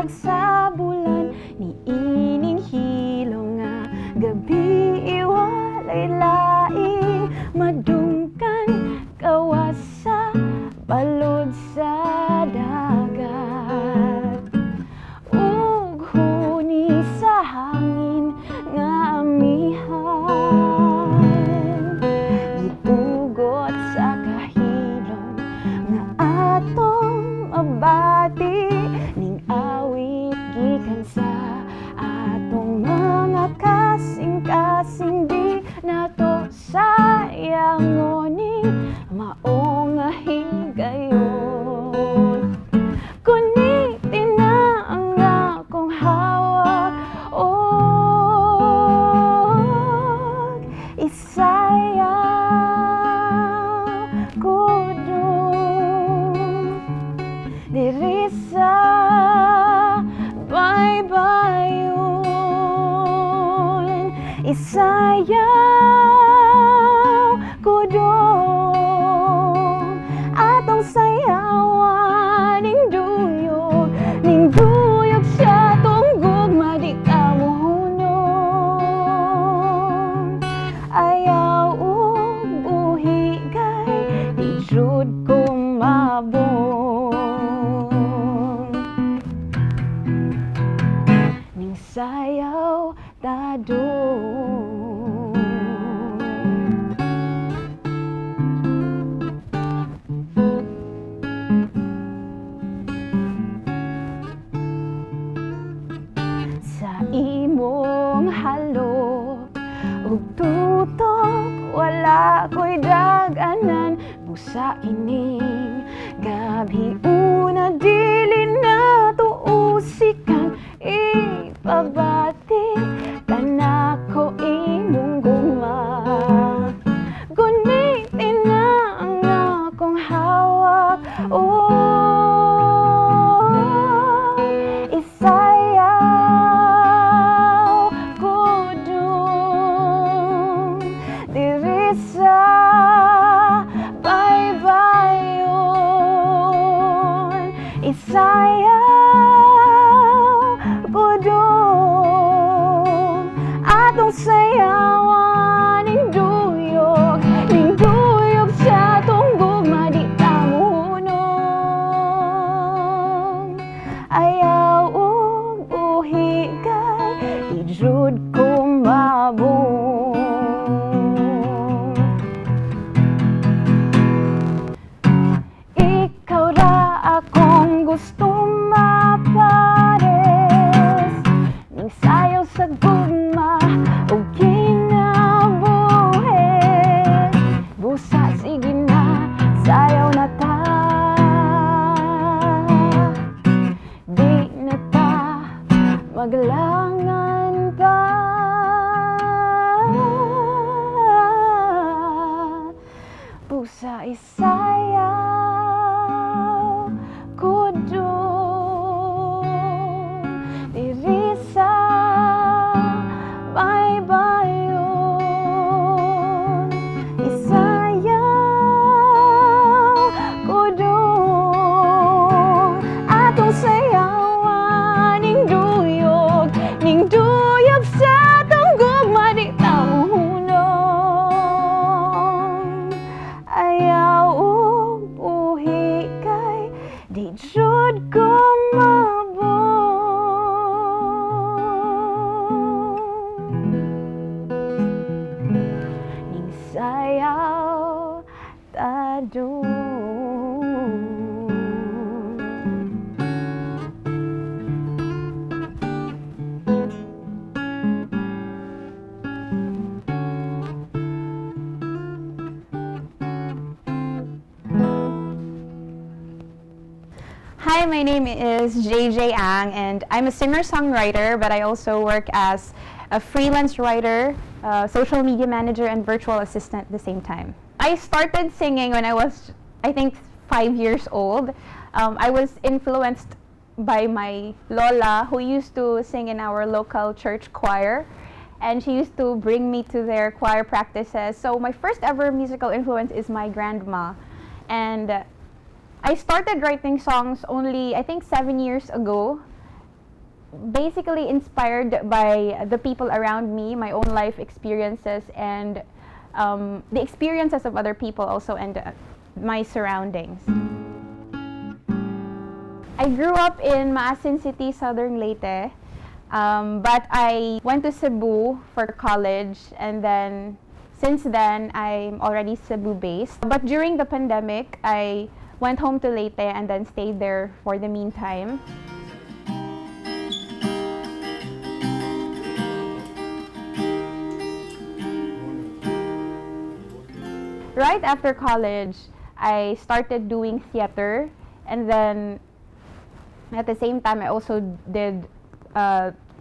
hatag sa bulan ni ining hilong nga gabi iwalay laing madungkan kawas sa balod sa dagat ug huni sa hangin nga amihan gitugot sa kahilom nga atong mabati ning awit gikan sa atong mga kasing-kasing di nato sayangoning maong nga higayon kunitin na ang akong hawak og isayaw ko dun diri sa baybayon isayaw ko dun atong sayawan ning duyog sa tunggog di ka mohunong ayaw ug buhi kay di jud ko mabong ning sayaw tadong sa imong halok ug tutok wala ko'y daganan busa ining gabi una dili na tuusikan ipabati kanako imong gugma gunitin na ang akong hawak isayaw ko dun diri sa baybayon isayaw ko dun atong sayawan ning duyog sa tunggog di ta mohunong ayaw ug buhi kay di jud ko mabong ikaw ra akong gusto mapares ning sayaw sa gugma ug kinabuhi busa sige na sayaw na ta di na ta maglangan pa busa isayaw ko dun diri sa baybayon isayaw ko dun atong sayawan ning duyog sa tunggog di ta mohunong ayaw ug buhi kay di jud ko mabong ning sayaw tadong Hi, my name is JJ Ang, and I'm a singer-songwriter, but I also work as a freelance writer, social media manager, and virtual assistant at the same time. I started singing when I was, I think, 5 years old. I was influenced by my lola, who used to sing in our local church choir, and she used to bring me to their choir practices. So my first ever musical influence is my grandma, and I started writing songs only, I think, 7 years ago, basically inspired by the people around me, my own life experiences, and the experiences of other people also, and my surroundings. I grew up in Maasin City, Southern Leyte, but I went to Cebu for college, and then since then I'm already Cebu based. But during the pandemic, I went home to Leyte and then stayed there for the meantime. Right after college, I started doing theater, and then at the same time, I also did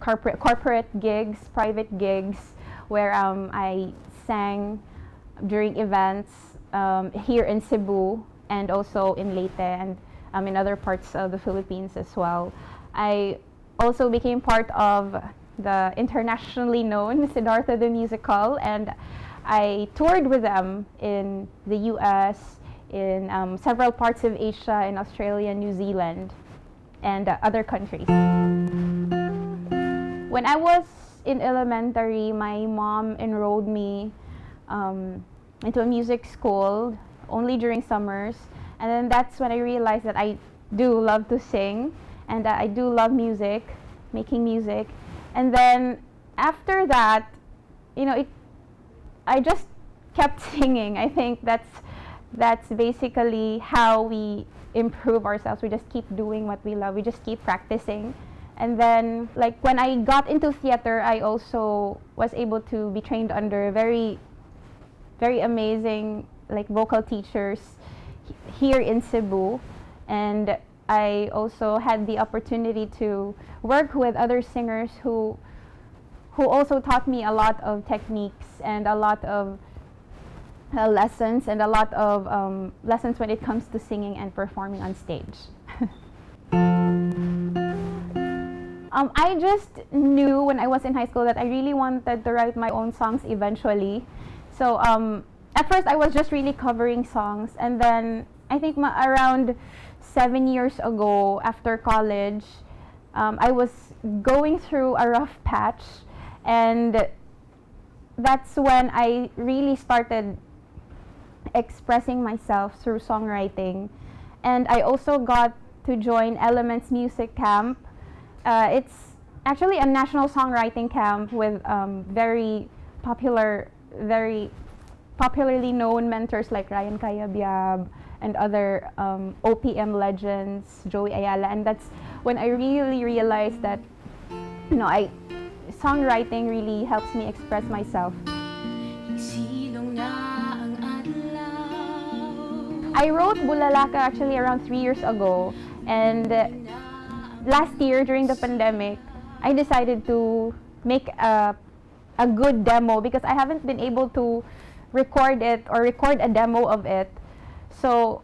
corporate gigs, private gigs, where I sang during events here in Cebu and also in Leyte and in other parts of the Philippines as well. I also became part of the internationally known Siddhartha the Musical, and I toured with them in the US, in several parts of Asia, in Australia, New Zealand, and other countries. When I was in elementary, my mom enrolled me into a music school only during summers, and then that's when I realized that I do love to sing, and I do love music, making music. And then after that, I just kept singing. I think that's basically how we improve ourselves. We just keep doing what we love. We just keep practicing. And then, like, when I got into theater, I also was able to be trained under very, very amazing, like, vocal teachers here in Cebu. And I also had the opportunity to work with other singers who also taught me a lot of techniques and a lot of lessons, and a lot of lessons when it comes to singing and performing on stage. I just knew when I was in high school that I really wanted to write my own songs eventually. So at first I was just really covering songs, and then I think around 7 years ago, after college, I was going through a rough patch, and that's when I really started expressing myself through songwriting. And I also got to join Elements Music Camp. It's actually a national songwriting camp with very popularly known mentors like Ryan Cayabyab and other OPM legends, Joey Ayala. And that's when I really realized that songwriting really helps me express myself. I wrote Bulalakaw actually around 3 years ago, and last year during the pandemic, I decided to make a good demo because I haven't been able to record it or record a demo of it. So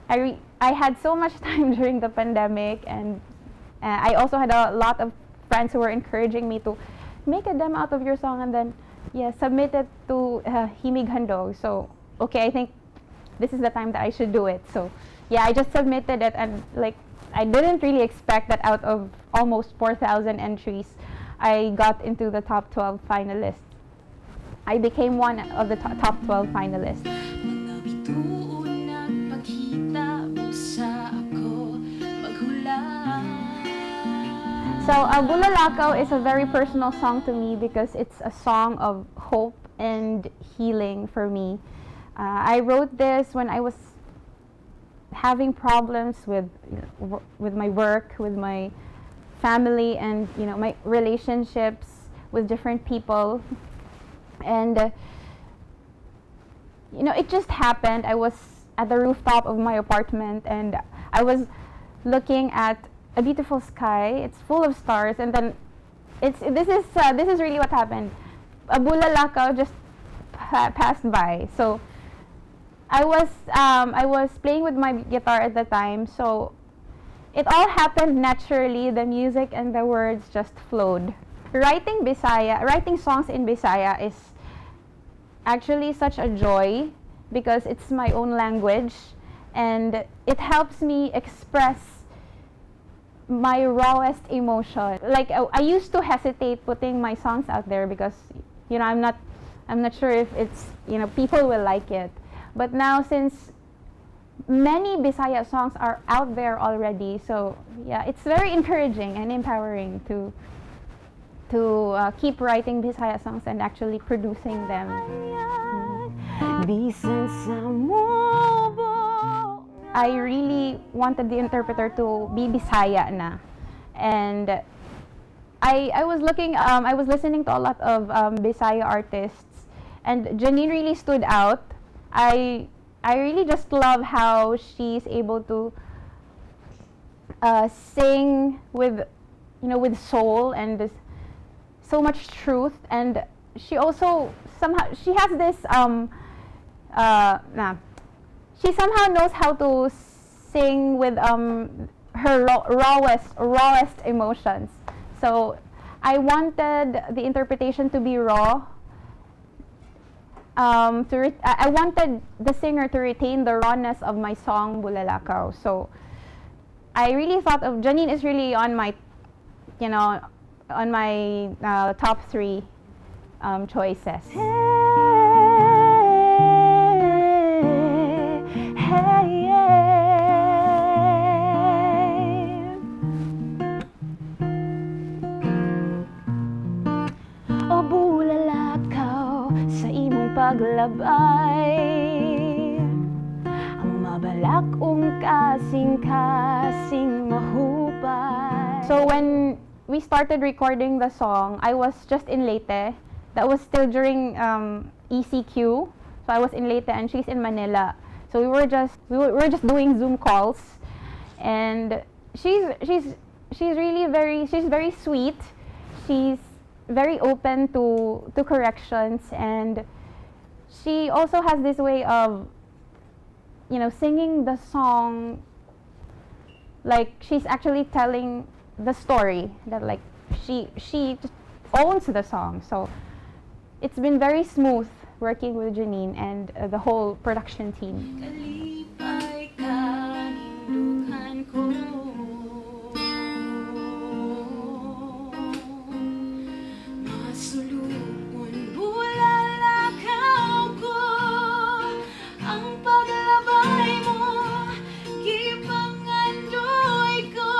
I had so much time during the pandemic, and I also had a lot of friends who were encouraging me to make a demo out of your song and then submit it to Himig Handog. So okay, I think this is the time that I should do it. So I just submitted it, and I didn't really expect that out of almost 4,000 entries, I got into the top 12 finalists. I became one of the top 12 finalists. So Bulalakaw is a very personal song to me because it's a song of hope and healing for me. I wrote this when I was having problems with my work, with my family, and my relationships with different people. And it just happened. I was at the rooftop of my apartment, and I was looking at a beautiful sky. It's full of stars, and then this is really what happened. A Bulalakaw just passed by. So I was playing with my guitar at the time, so it all happened naturally. The music and the words just flowed. Writing songs in Bisaya is actually such a joy because it's my own language, and it helps me express my rawest emotion. Like I used to hesitate putting my songs out there because I'm not sure if it's people will like it. But now, since many Bisaya songs are out there already, so yeah, it's very encouraging and empowering to keep writing Bisaya songs and actually producing them. I really wanted the interpreter to be Bisaya na, and I was listening to a lot of Bisaya artists, and Janine really stood out. I really just love how she's able to sing with soul and so much truth, and she also she has this she somehow knows how to sing with her rawest emotions. So I wanted the interpretation to be raw. I wanted the singer to retain the rawness of my song Bulalakaw. So I really thought of Janine is really on my top 3 choices. O bulalakaw sa imong paglabay, ang mabalakong kasing-kasing mahupay. So when we started recording the song, I was just in Leyte. That was still during ECQ. So I was in Leyte and she's in Manila. So we were just doing Zoom calls, and she's very sweet. She's very open to corrections, and she also has this way of singing the song like she's actually telling the story, that like she just owns the song. So it's been very smooth working with Janine and the whole production team. Kalipay ka, nindugan ko. Masulupon, bulalakaw ko. Ang paglabay mo, gipangandoy ko.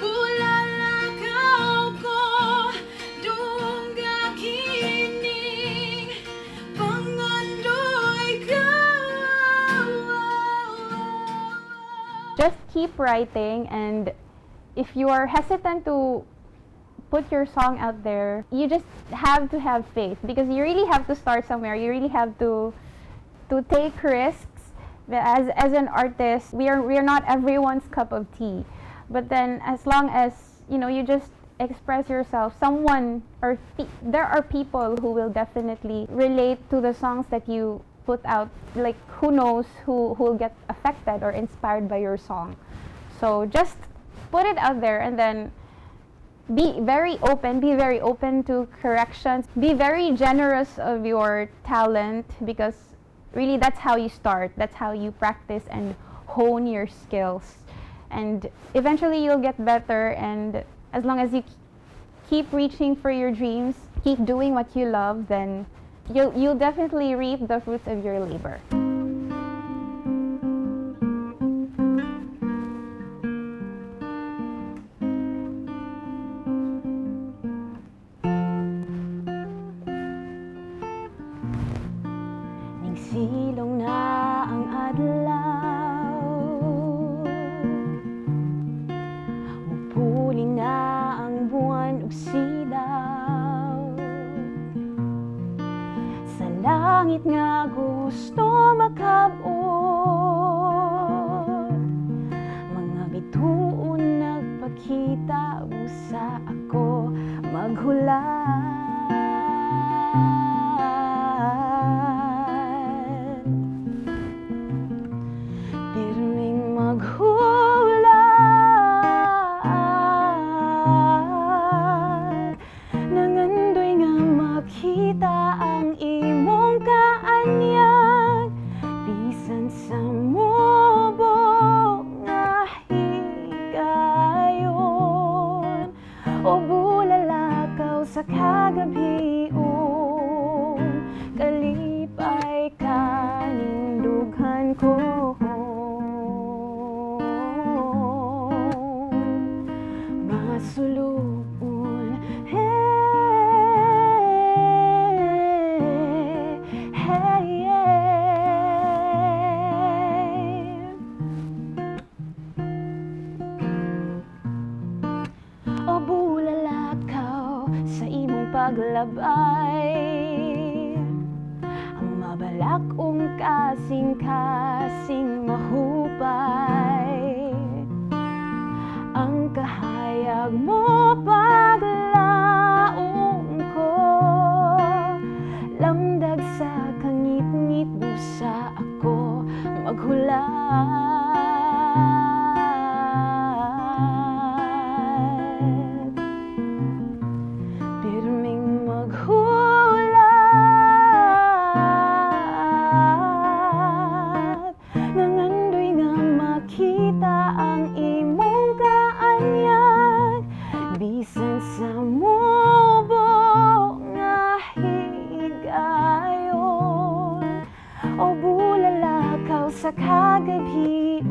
Bulalakaw ko, dungga kining pangandoy ko. Just keep writing, and if you are hesitant to put your song out there, you just have to have faith, because you really have to start somewhere. You really have to take risks. As an artist, we are not everyone's cup of tea. But then, as long as you just express yourself, there are people who will definitely relate to the songs that you put out. Like, who knows who will get affected or inspired by your song. So just put it out there, and then be very open to corrections. Be very generous of your talent, because really that's how you start. That's how you practice and hone your skills. And eventually you'll get better, and as long as you keep reaching for your dreams, keep doing what you love, then you'll definitely reap the fruits of your labor. Silong na ang adlaw, mupuli na ang buwan ug silaw. Sa langit nga gusto makabot, mga bituon nagpakita, busa ako maghulat. Kita ang imong kaanyag, bisan sa mubo paglabay, ang mabalakong kasing-kasing mahupay, ang kahayag mo paglaong ko, lamdag sa kangit-ngit busa ako maghulat. Pirming maghulat, nangandoy nga makita ang imong kaanyag, bisan sa mubo nga higayon, o bulalakaw sa kagabhion,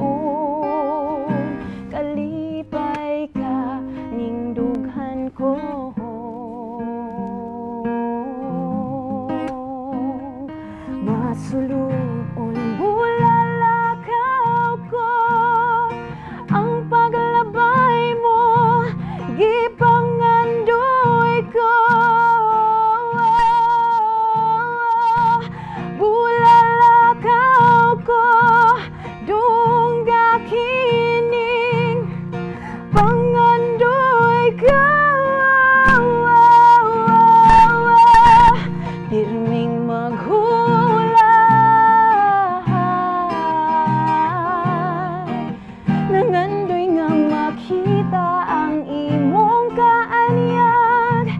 kalipay ka ning dughan ko. Masulubon bulalakaw ko, ang paglabay mo gipangandoy ko. Bulalakaw ko, dungga kining pangandoy ka. Pirming maghulat, nangandoy nga makita ang imong kaanyag,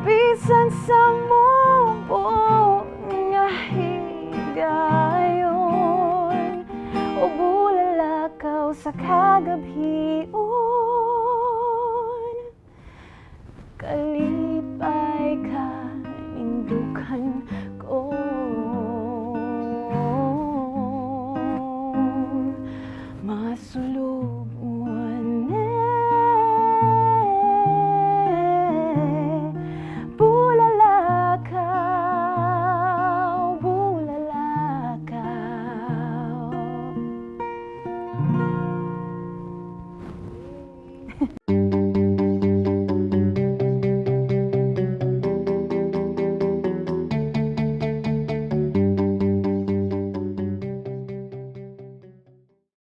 bisan sa mubo nga higayon, o bulalakaw sa kagabhion.